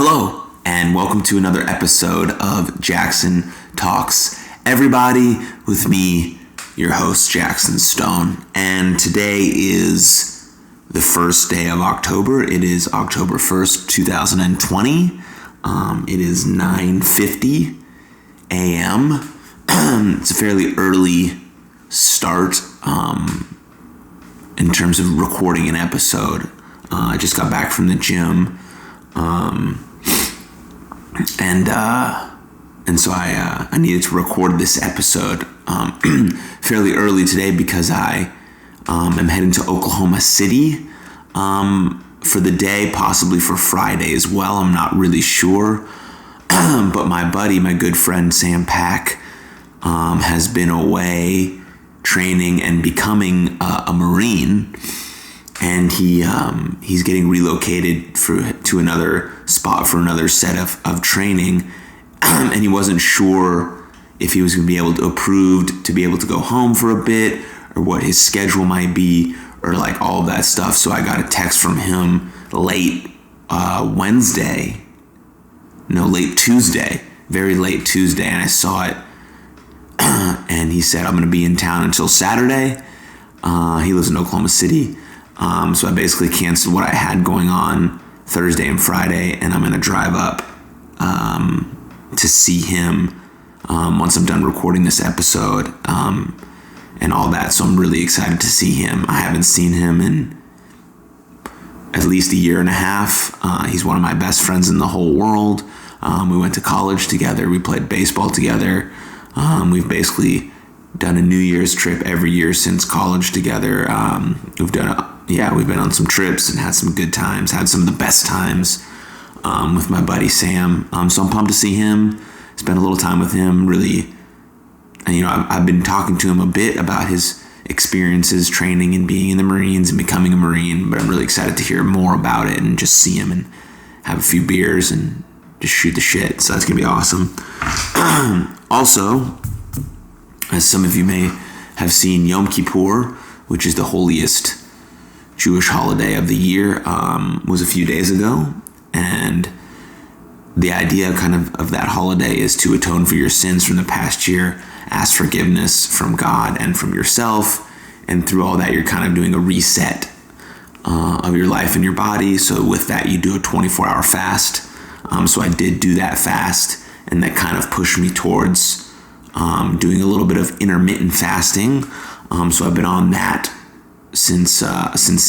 Hello, and welcome to another episode of Jaxon Talks Everybody with me, your host, Jaxon Stone. And today is the first day of October. It is October 1st, 2020. It is 9:50 a.m. It's a fairly early start in terms of recording an episode. I just got back from the gym. And so I needed to record this episode fairly early today because I am heading to Oklahoma City for the day, possibly for Friday as well. I'm not really sure. But my good friend Sam Pack has been away training and becoming a Marine. And he's getting relocated to another spot for another set of training, and he wasn't sure if he was going to be approved to be able to go home for a bit, or what his schedule might be, or like all of that stuff. So I got a text from him late Tuesday, very late Tuesday, and I saw it, and he said, I'm going to be in town until Saturday. He lives in Oklahoma City. So I basically canceled what I had going on Thursday and Friday, and I'm going to drive up to see him once I'm done recording this episode and all that. So I'm really excited to see him. I haven't seen him in at least a year and a half. He's one of my best friends in the whole world. We went to college together. We played baseball together. We've basically done a New Year's trip every year since college together. We've been on some trips and had some good times, had some of the best times with my buddy Sam. So I'm pumped to see him, spend a little time with him, really. And, I've been talking to him a bit about his experiences training and being in the Marines and becoming a Marine, but I'm really excited to hear more about it and just see him and have a few beers and just shoot the shit. So that's going to be awesome. Also, as some of you may have seen, Yom Kippur, which is the holiest Jewish holiday of the year, was a few days ago. And the idea of that holiday is to atone for your sins from the past year, ask forgiveness from God and from yourself. And through all that, you're kind of doing a reset of your life and your body. So with that, you do a 24-hour fast. So I did do that fast, and that kind of pushed me towards doing a little bit of intermittent fasting. So I've been on that since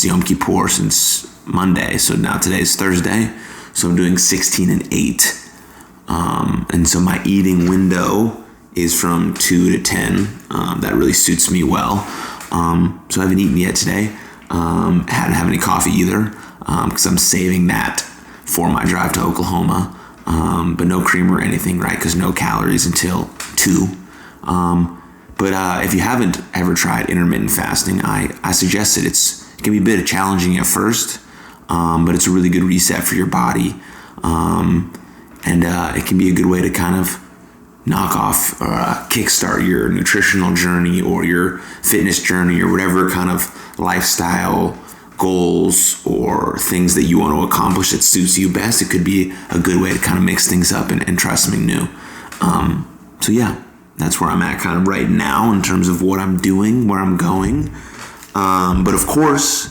Yom Kippur, since Monday. So now today's Thursday. So I'm doing 16 and 8. And so my eating window is from 2 to 10. That really suits me well. So I haven't eaten yet today. Hadn't had any coffee either, because I'm saving that for my drive to Oklahoma. But no cream or anything, right? Because no calories until 2. But if you haven't ever tried intermittent fasting, I suggest it. It can be a bit challenging at first, but it's a really good reset for your body. And it can be a good way to kind of knock off or kickstart your nutritional journey or your fitness journey or whatever kind of lifestyle goals or things that you want to accomplish that suits you best. It could be a good way to kind of mix things up and try something new. So yeah, that's where I'm at kind of right now in terms of what I'm doing, where I'm going. But of course,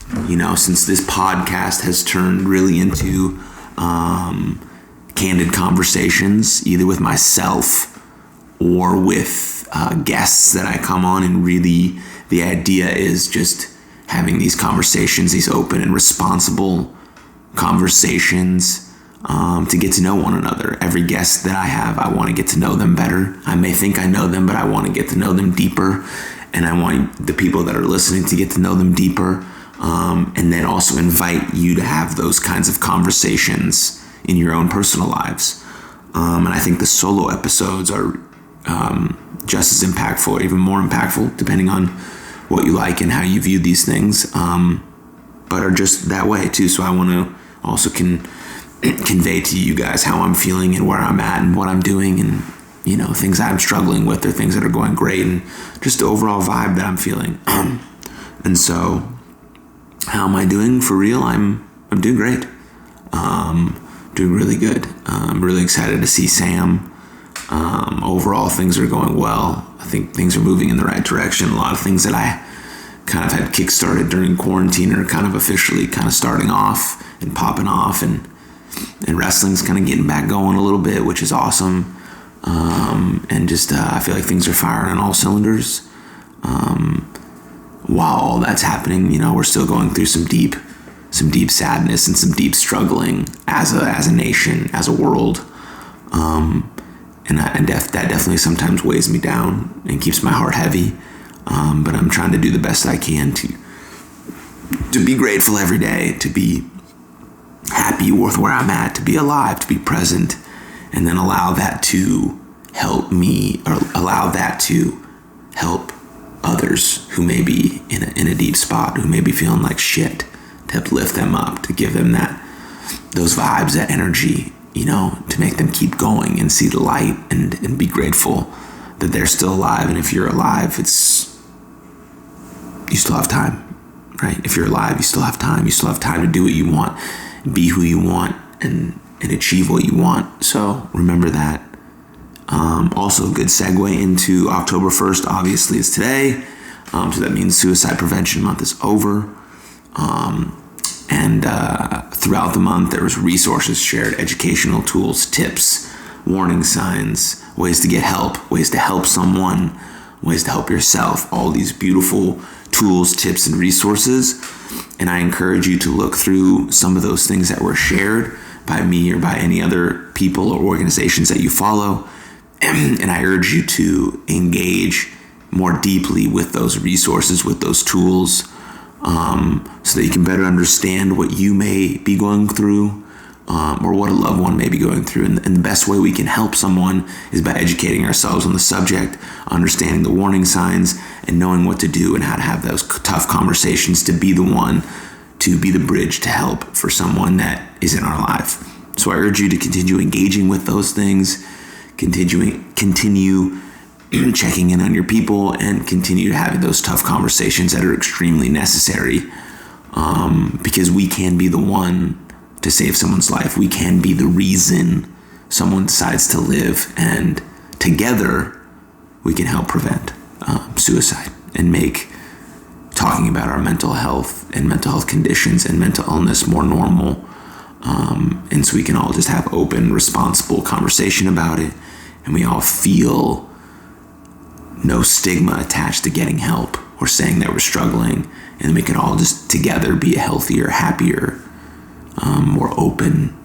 since this podcast has turned really into candid conversations, either with myself or with guests that I come on, and really the idea is just having these conversations, these open and responsible conversations, to get to know one another. Every guest that I have, I want to get to know them better. I may think I know them, but I want to get to know them deeper. And I want the people that are listening to get to know them deeper. And then also invite you to have those kinds of conversations in your own personal lives. And I think the solo episodes are just as impactful, or even more impactful, depending on what you like and how you view these things, but are just that way too. So I want to also convey to you guys how I'm feeling and where I'm at and what I'm doing, and things I'm struggling with or things that are going great, and just the overall vibe that I'm feeling. And so how am I doing for real? I'm doing great. Doing really good. I'm really excited to see Sam. Overall, things are going well. I think things are moving in the right direction. A lot of things that I kind of had kickstarted during quarantine are kind of officially kind of starting off and popping off, and wrestling's kind of getting back going a little bit, which is awesome. And just I feel like things are firing on all cylinders. While all that's happening, we're still going through some deep sadness and some deep struggling as a nation, as a world. That definitely sometimes weighs me down and keeps my heart heavy. But I'm trying to do the best I can to be grateful every day, to be happy with where I'm at, to be alive, to be present, and then allow that to help me, or allow that to help others who may be in a deep spot, who may be feeling like shit, to help lift them up, to give them those vibes, that energy, to make them keep going and see the light and be grateful that they're still alive. And if you're alive, you still have time, right? If you're alive, you still have time. You still have time to do what you want, be who you want, and achieve what you want. So remember that. Also, a good segue into October 1st, obviously, is today. So that means Suicide Prevention Month is over. And throughout the month, there was resources shared, educational tools, tips, warning signs, ways to get help, ways to help someone, ways to help yourself, all these beautiful tools, tips, and resources. And I encourage you to look through some of those things that were shared by me or by any other people or organizations that you follow. And I urge you to engage more deeply with those resources, with those tools, so that you can better understand what you may be going through, or what a loved one may be going through. And the best way we can help someone is by educating ourselves on the subject, understanding the warning signs, and knowing what to do and how to have those tough conversations to be the one, to be the bridge to help for someone that is in our life. So I urge you to continue engaging with those things, continue checking in on your people, and continue having those tough conversations that are extremely necessary, because we can be the one to save someone's life. We can be the reason someone decides to live, and together we can help prevent suicide and make talking about our mental health and mental health conditions and mental illness more normal. And so we can all just have open, responsible conversation about it, and we all feel no stigma attached to getting help or saying that we're struggling, and we can all just together be a healthier, happier, more open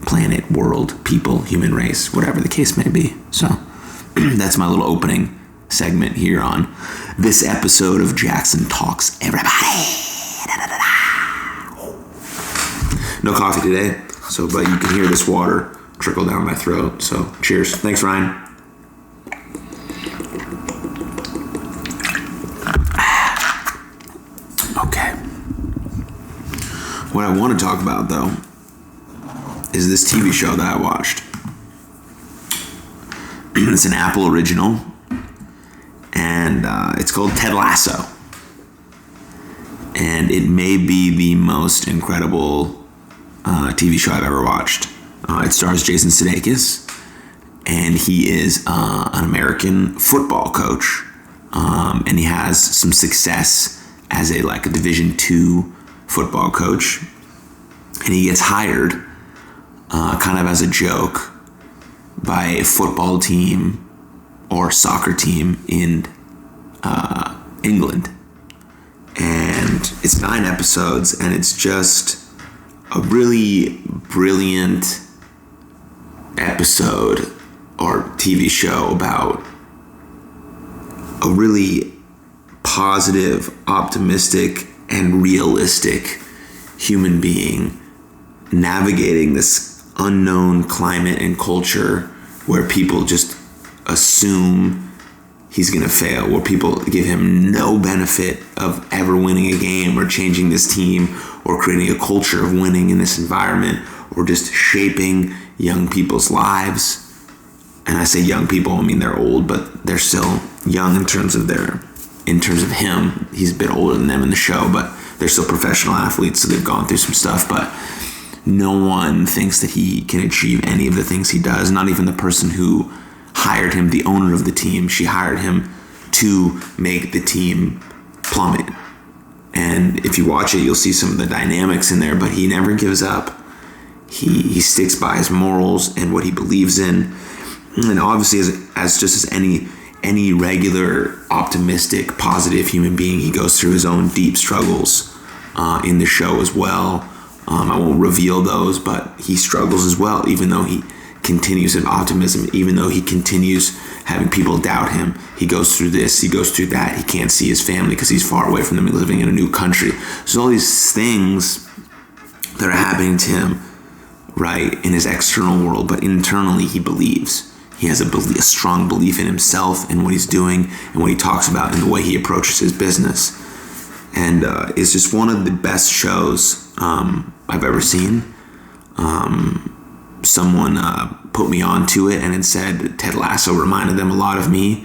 planet, world, people, human race, whatever the case may be. So that's my little opening segment here on this episode of Jaxon Talks, everybody. No coffee today, but you can hear this water trickle down my throat. So cheers. Thanks, Ryan. Okay. What I want to talk about, though, is this TV show that I watched. It's an Apple original, and it's called Ted Lasso. And it may be the most incredible TV show I've ever watched. It stars Jason Sudeikis, and he is an American football coach, and he has some success as a Division II football coach, and he gets hired kind of as a joke by a football team or soccer team in England. And it's 9 episodes, and it's just a really brilliant episode or TV show about a really positive, optimistic, and realistic human being navigating this unknown climate and culture where people just assume he's going to fail, where people give him no benefit of ever winning a game or changing this team or creating a culture of winning in this environment or just shaping young people's lives. And I say young people, I mean they're old, but they're still young in terms of him. He's a bit older than them in the show, but they're still professional athletes, so they've gone through some stuff. But no one thinks that he can achieve any of the things he does, not even the person who hired him, the owner of the team. She hired him to make the team plummet. And if you watch it, you'll see some of the dynamics in there, but he never gives up. He sticks by his morals and what he believes in. And obviously, as any regular, optimistic, positive human being, he goes through his own deep struggles in the show as well. I won't reveal those, but he struggles as well, even though he continues in optimism, even though he continues having people doubt him. He goes through this, he goes through that. He can't see his family because he's far away from them, living in a new country. So all these things that are happening to him, right, in his external world, but internally he believes. He has a strong belief in himself and what he's doing and what he talks about and the way he approaches his business. And it's just one of the best shows I've ever seen. Someone put me onto it and it said Ted Lasso reminded them a lot of me.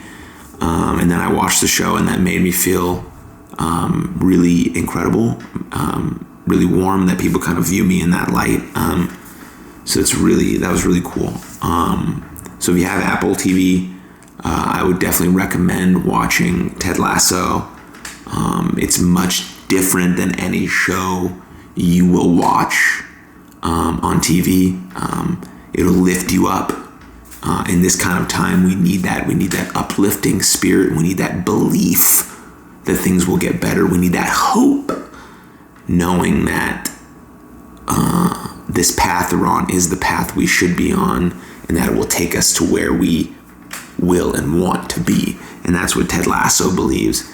And then I watched the show and that made me feel really incredible, really warm that people kind of view me in that light. So that was really cool. So if you have Apple TV, I would definitely recommend watching Ted Lasso. It's much different than any show you will watch on TV. It'll lift you up. In this kind of time, we need that. We need that uplifting spirit. We need that belief that things will get better. We need that hope, knowing that this path we're on is the path we should be on, and that it will take us to where we will and want to be. And that's what Ted Lasso believes.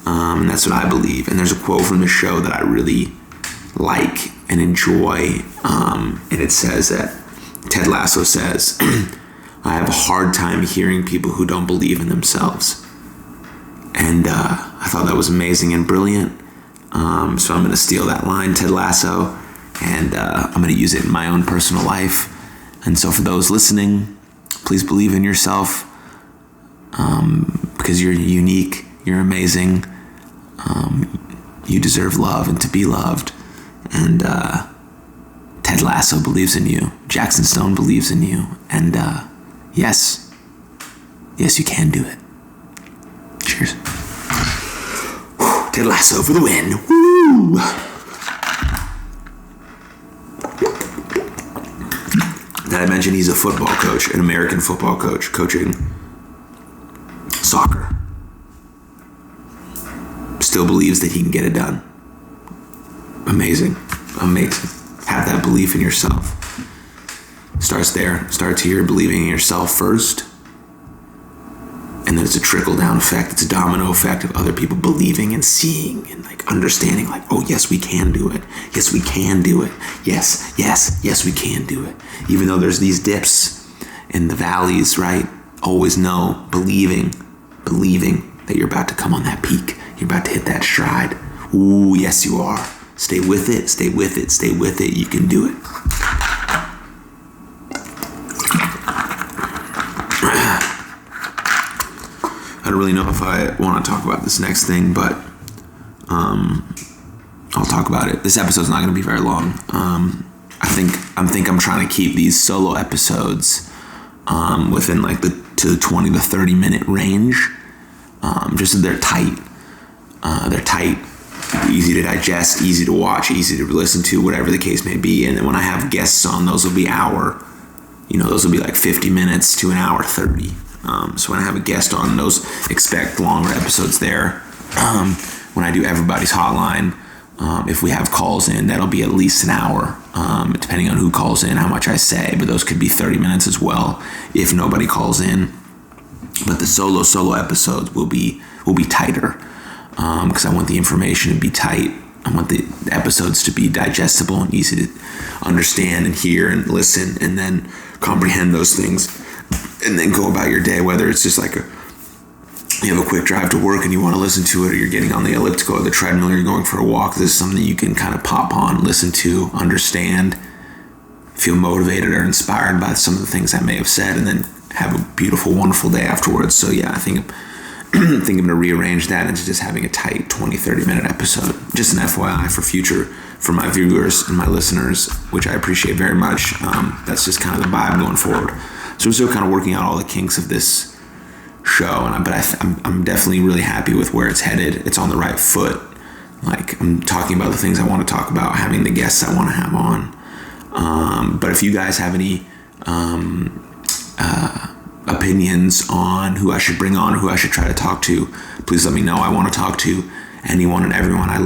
And that's what I believe. And there's a quote from the show that I really like and enjoy. And it says that Ted Lasso says, I have a hard time hearing people who don't believe in themselves. And I thought that was amazing and brilliant. So I'm going to steal that line, Ted Lasso, and I'm going to use it in my own personal life. And so for those listening, please believe in yourself, because you're unique, you're amazing, you deserve love and to be loved. And Ted Lasso believes in you. Jaxon Stone believes in you. And yes, you can do it. Cheers. Ted Lasso for the win. Woo! Did I mention he's a football coach, an American football coach, coaching soccer? Still believes that he can get it done. Amazing. Have that belief in yourself. Starts there. Starts here, believing in yourself first. And then it's a trickle-down effect. It's a domino effect of other people believing and seeing and understanding, oh, yes, we can do it. Yes, we can do it. Yes, we can do it. Even though there's these dips in the valleys, right? Always know, believing that you're about to come on that peak. You're about to hit that stride. Ooh, yes, you are. Stay with it. You can do it. I don't really know if I want to talk about this next thing, but I'll talk about it. This episode's not going to be very long. I'm trying to keep these solo episodes within the 20 to 30 minute range. Just so they're tight. Easy to digest, easy to watch, easy to listen to, whatever the case may be. And then when I have guests on, those will be those will be 50 minutes to an hour 30. So when I have a guest on, those expect longer episodes there. When I do Everybody's Hotline, if we have calls in, that'll be at least an hour, depending on who calls in, how much I say, but those could be 30 minutes as well if nobody calls in. But the solo episodes will be tighter, because I want the information to be tight. I want the episodes to be digestible and easy to understand and hear and listen and then comprehend those things and then go about your day, whether it's just you have a quick drive to work and you want to listen to it, or you're getting on the elliptical or the treadmill, or you're going for a walk. This is something you can kind of pop on, listen to, understand, feel motivated or inspired by some of the things I may have said, and then have a beautiful, wonderful day afterwards. So yeah, I think I'm going to rearrange that into just having a tight 20, 30 minute episode. Just an FYI for future for my viewers and my listeners, which I appreciate very much. That's just kind of the vibe going forward. So I'm still kind of working out all the kinks of this show, I'm definitely really happy with where it's headed. It's on the right foot. Like, I'm talking about the things I want to talk about, having the guests I want to have on. But if you guys have any opinions on who I should bring on or who I should try to talk to, please let me know. I want to talk to anyone and everyone. I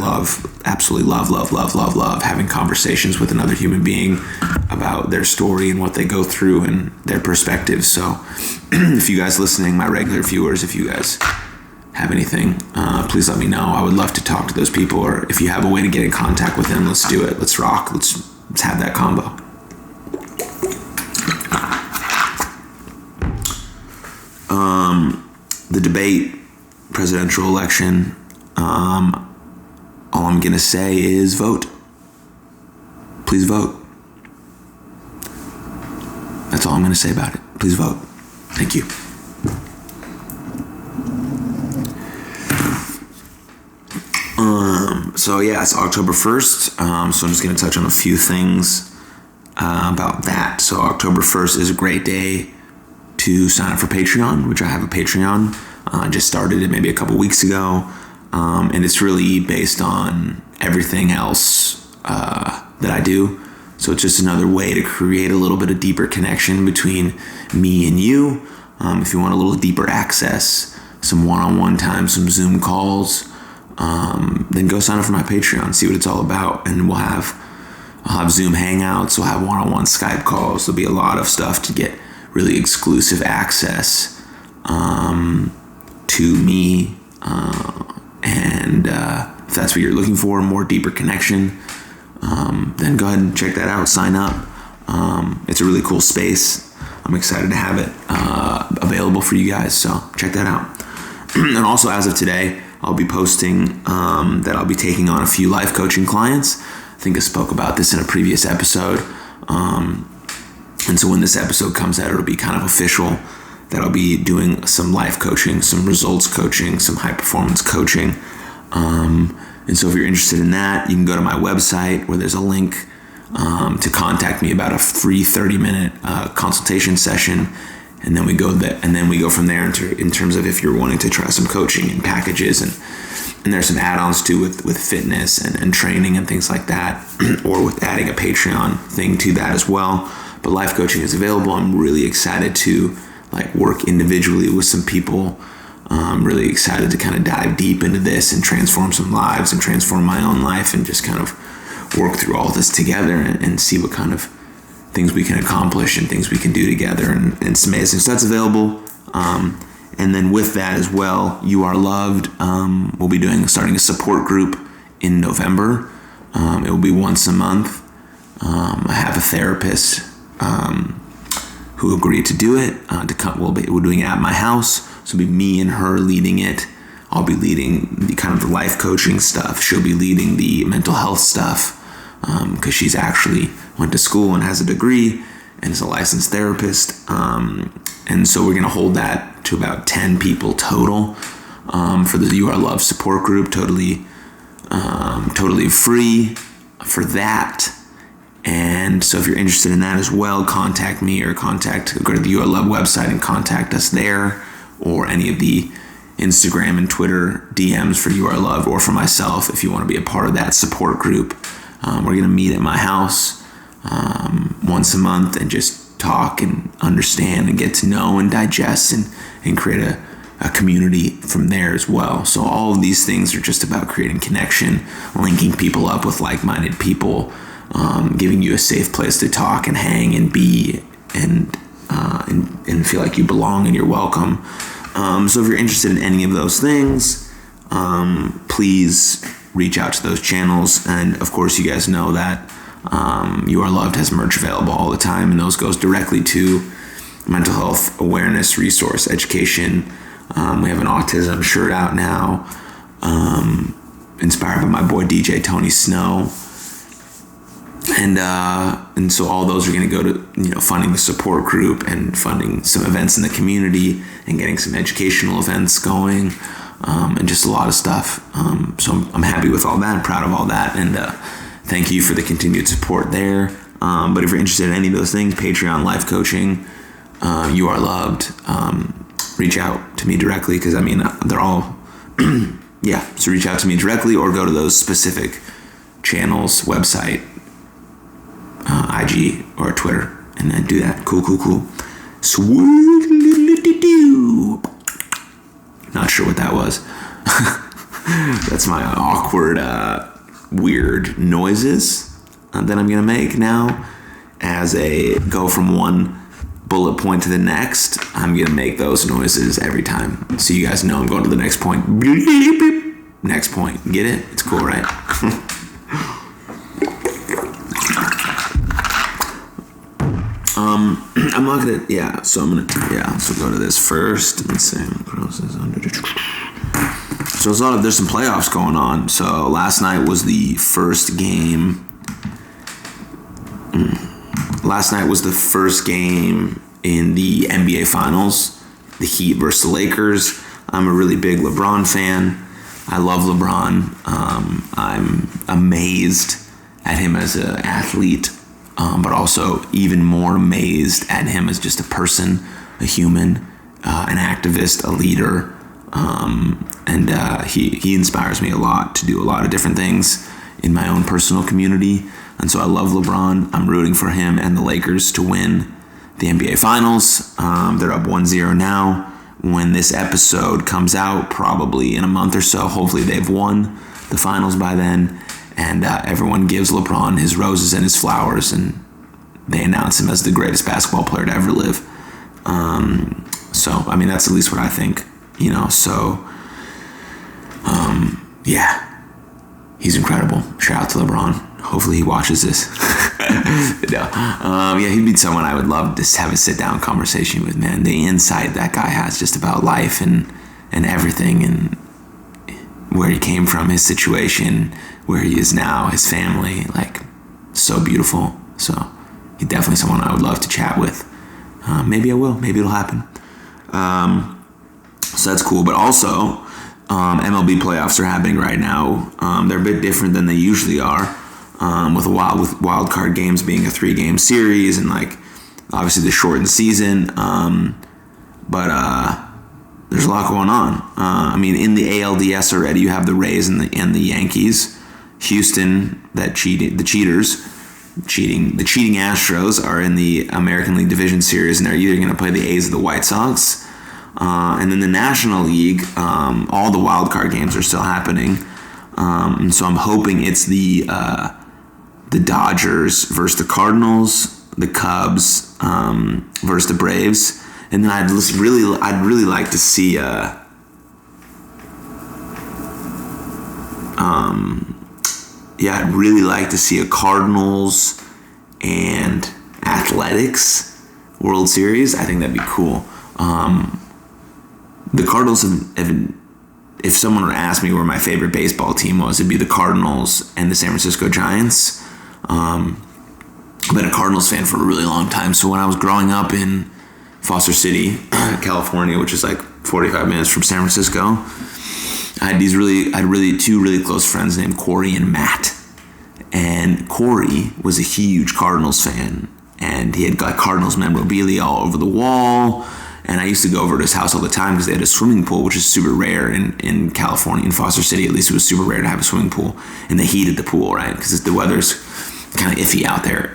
absolutely love having conversations with another human being about their story and what they go through and their perspectives. So if you guys listening, my regular viewers, if you guys have anything, please let me know. I would love to talk to those people, or if you have a way to get in contact with them, let's do it. Let's rock. Let's have that combo. The debate, presidential election, all I'm going to say is vote. Please vote. That's all I'm going to say about it. Please vote. Thank you. So yeah, it's October 1st. So I'm just going to touch on a few things about that. So October 1st is a great day to sign up for Patreon, which I have a Patreon. I just started it maybe a couple weeks ago. And it's really based on everything else that I do. So it's just another way to create a little bit of deeper connection between me and you. If you want a little deeper access, some one-on-one time, some Zoom calls, then go sign up for my Patreon, see what it's all about. And I'll have Zoom hangouts, we'll have one-on-one Skype calls. There'll be a lot of stuff to get really exclusive access to me. And if that's what you're looking for, a more deeper connection, then go ahead and check that out. Sign up. It's a really cool space. I'm excited to have it available for you guys, so check that out. And also, as of today, I'll be posting that I'll be taking on a few life coaching clients. I think I spoke about this in a previous episode. And so when this episode comes out, it'll be kind of official that I'll be doing some life coaching, some results coaching, some high performance coaching. And so if you're interested in that, you can go to my website where there's a link to contact me about a free 30-minute consultation session. And then we go from there in terms of if you're wanting to try some coaching and packages, and there's some add-ons too with fitness and training and things like that, or with adding a Patreon thing to that as well. But life coaching is available. I'm really excited to work individually with some people. I'm really excited to kind of dive deep into this and transform some lives and transform my own life and just kind of work through all this together and see what kind of things we can accomplish and things we can do together, and it's amazing. So that's available. And then with that as well, You Are Loved. We'll be starting a support group in November. It will be once a month. I have a therapist who agreed to do it. We're doing it at my house, so it'll be me and her leading it. I'll be leading the kind of the life coaching stuff. She'll be leading the mental health stuff because she's actually went to school and has a degree and is a licensed therapist. And so we're going to hold that to about 10 people total for the You Are Loved support group. Totally free for that. And so if you're interested in that as well, contact me or go to the You Are Loved website and contact us there, or any of the Instagram and Twitter DMs for You Are Loved, or for myself if you want to be a part of that support group. We're going to meet at my house once a month and just talk and understand and get to know and digest and create a community from there as well. So all of these things are just about creating connection, linking people up with like-minded people, giving you a safe place to talk and hang and be and feel like you belong and you're welcome. So if you're interested in any of those things, please reach out to those channels. And of course, you guys know that You Are Loved has merch available all the time, and those goes directly to mental health awareness, resource, education. We have an autism shirt out now, inspired by my boy DJ Tony Snow. And so all those are going to go to, funding the support group and funding some events in the community and getting some educational events going, and just a lot of stuff. So I'm happy with all that, I'm proud of all that. And thank you for the continued support there. But if you're interested in any of those things, Patreon, life coaching, you are loved. Reach out to me directly, because I mean, they're all, yeah. So reach out to me directly or go to those specific channels, website, IG or Twitter, and then do that. Cool. Sweet. Not sure what that was. That's my awkward, weird noises that I'm gonna make now. As a go from one bullet point to the next, I'm gonna make those noises every time, so you guys know I'm going to the next point. Next point. Get it? It's cool, right? I'm not gonna. Yeah. So I'm gonna. Yeah. So go to this first. Let's see. So there's some playoffs going on. So last night was the first game. Last night was the first game in the NBA Finals, the Heat versus the Lakers. I'm a really big LeBron fan. I love LeBron. I'm amazed at him as an athlete, but also even more amazed at him as just a person, a human, an activist, a leader. And he inspires me a lot to do a lot of different things in my own personal community. And so I love LeBron. I'm rooting for him and the Lakers to win the NBA Finals. They're up 1-0 now. When this episode comes out, probably in a month or so, hopefully they've won the finals by then. And everyone gives LeBron his roses and his flowers, and they announce him as the greatest basketball player to ever live. So, I mean, that's at least what I think, you know. So, yeah, he's incredible. Shout out to LeBron. Hopefully he watches this. No. Yeah, he'd be someone I would love to have a sit-down conversation with, man. The insight that guy has just about life and everything, and where he came from, his situation, where he is now, his family, like, so beautiful. So he's definitely someone I would love to chat with. Maybe I will. Maybe it'll happen. So that's cool. But also, MLB playoffs are happening right now. They're a bit different than they usually are. With wild card games being a 3-game series, and like obviously the shortened season, but there's a lot going on. I mean, in the ALDS already, you have the Rays and the Yankees. Houston, the cheating Astros are in the American League Division Series, and they're either going to play the A's or the White Sox. And then the National League, all the wild card games are still happening. And so I'm hoping it's the Dodgers versus the Cardinals, the Cubs versus the Braves, and then I'd really like to see I'd really like to see a Cardinals and Athletics World Series. I think that'd be cool. The Cardinals have if someone were to ask me where my favorite baseball team was, it'd be the Cardinals and the San Francisco Giants. I've been a Cardinals fan for a really long time. So when I was growing up in Foster City, California, which is like 45 minutes from San Francisco, I had two really close friends named Corey and Matt. And Corey was a huge Cardinals fan, and he had got Cardinals memorabilia all over the wall. And I used to go over to his house all the time because they had a swimming pool, which is super rare in California. In Foster City, at least, it was super rare to have a swimming pool. And they heated the pool, right? Because the weather's kind of iffy out there.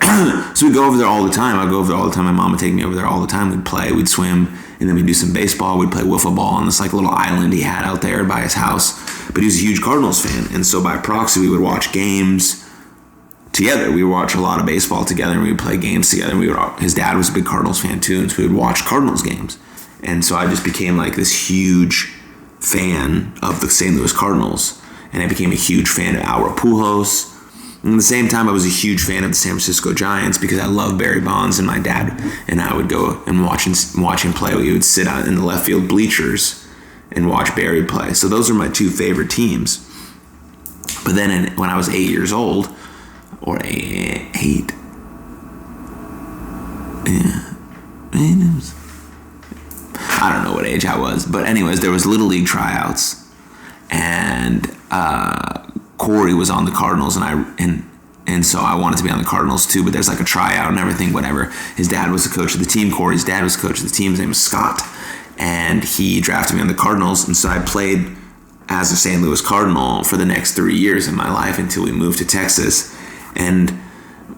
So we'd go over there all the time. I'd go over there all the time. My mom would take me over there all the time. We'd play, we'd swim, and then we'd do some baseball. We'd play wiffle ball on this like little island he had out there by his house. But he was a huge Cardinals fan. And so by proxy, we would watch games together. We would watch a lot of baseball together, and we would play games together. And his dad was a big Cardinals fan too, and so we would watch Cardinals games. And so I just became like this huge fan of the St. Louis Cardinals, and I became a huge fan of Albert Pujols. And at the same time, I was a huge fan of the San Francisco Giants because I love Barry Bonds, and my dad and I would go and watch him play. We would sit out in the left field bleachers and watch Barry play. So those are my two favorite teams. But then when I was 8 years old, or eight, I don't know what age I was, but anyways, there was Little League tryouts, and Corey was on the Cardinals, and And so I wanted to be on the Cardinals too, but there's like a tryout and everything, whatever. His dad was the coach of the team. Corey's dad was the coach of the team. His name was Scott. And he drafted me on the Cardinals. And so I played as a St. Louis Cardinal for the next 3 years of my life until we moved to Texas. And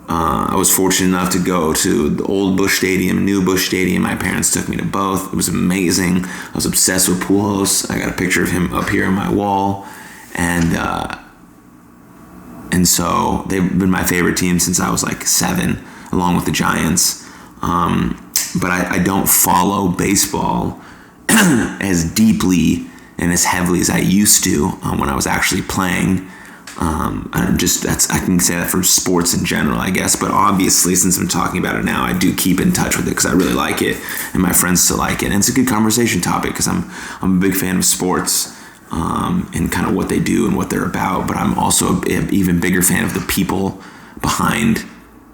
I was fortunate enough to go to the old Busch Stadium, new Busch Stadium. My parents took me to both. It was amazing. I was obsessed with Pujols. I got a picture of him up here on my wall. And so they've been my favorite team since I was like 7, along with the Giants. But I don't follow baseball as deeply and as heavily as I used to when I was actually playing. I can say that for sports in general, I guess. But obviously, since I'm talking about it now, I do keep in touch with it because I really like it, and my friends still like it. And it's a good conversation topic because I'm a big fan of sports. And kind of what they do and what they're about, but I'm also an even bigger fan of the people behind,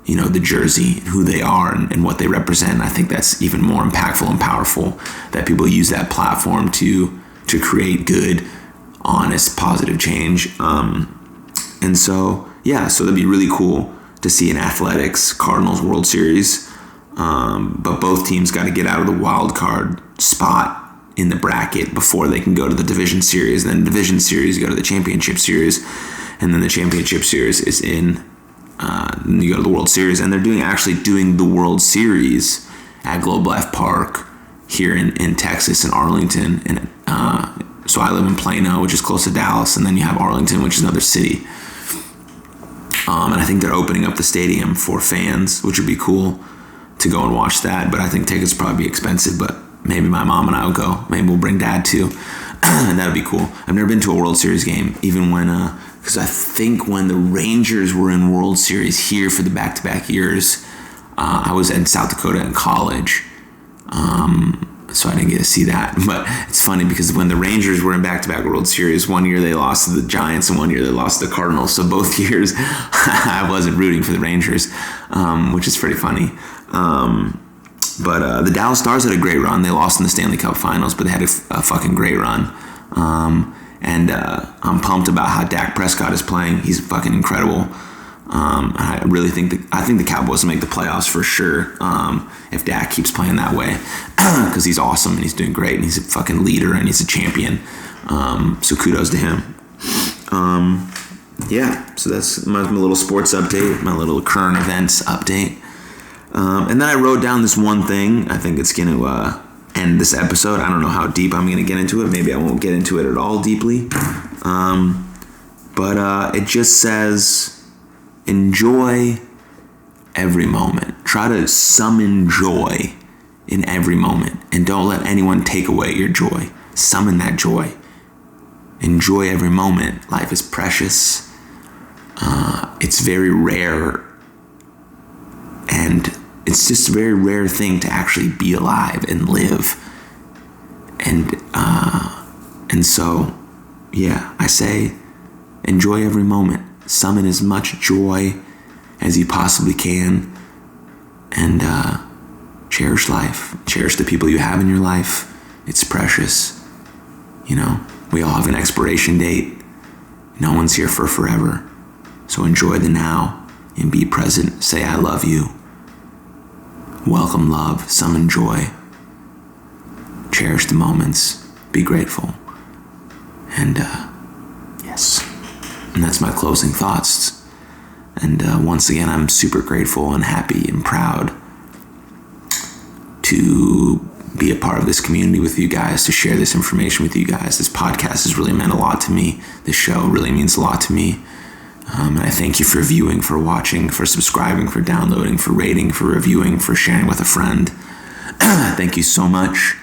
the jersey, who they are and what they represent. I think that's even more impactful and powerful, that people use that platform to create good, honest, positive change. And so that'd be really cool to see an athletics Cardinals World Series. But both teams got to get out of the wild card spot in the bracket before they can go to the division series. Then division series, you go to the championship series, and then the championship series is you go to the World Series. And they're doing the World Series at Globe Life Park here in Texas, in Arlington. And so I live in Plano, which is close to Dallas, and then you have Arlington, which is another city. And I think they're opening up the stadium for fans, which would be cool to go and watch that. But I think tickets would probably be expensive, but maybe my mom and I will go. Maybe we'll bring dad too. And that would be cool. I've never been to a World Series game, even when, because I think when the Rangers were in World Series here for the back-to-back years, I was in South Dakota in college. So I didn't get to see that. But it's funny because when the Rangers were in back-to-back World Series, one year they lost to the Giants and one year they lost to the Cardinals. So both years I wasn't rooting for the Rangers, which is pretty funny. But the Dallas Stars had a great run. They lost in the Stanley Cup Finals, but they had a fucking great run. And I'm pumped about how Dak Prescott is playing. He's fucking incredible. I really think the Cowboys will make the playoffs for sure if Dak keeps playing that way, because he's awesome and he's doing great and he's a fucking leader and he's a champion. So kudos to him. So that's my little sports update, my little current events update. And then I wrote down this one thing. I think it's going to end this episode. I don't know how deep I'm going to get into it. Maybe I won't get into it at all deeply. But it just says, enjoy every moment. Try to summon joy in every moment. And don't let anyone take away your joy. Summon that joy. Enjoy every moment. Life is precious. It's very rare. And it's just a very rare thing to actually be alive and live. And so, I say, enjoy every moment. Summon as much joy as you possibly can. And cherish life. Cherish the people you have in your life. It's precious. We all have an expiration date. No one's here for forever. So enjoy the now and be present. Say, I love you. Welcome love, summon joy, cherish the moments, be grateful, and yes, and that's my closing thoughts. And once again, I'm super grateful and happy and proud to be a part of this community with you guys, to share this information with you guys. This podcast has really meant a lot to me. This show really means a lot to me. And I thank you for viewing, for watching, for subscribing, for downloading, for rating, for reviewing, for sharing with a friend. Thank you so much.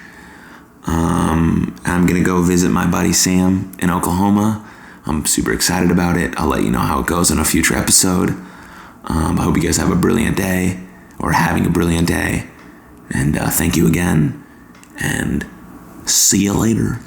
I'm going to go visit my buddy Sam in Oklahoma. I'm super excited about it. I'll let you know how it goes in a future episode. I hope you guys have a brilliant day, or having a brilliant day. And thank you again. And see you later.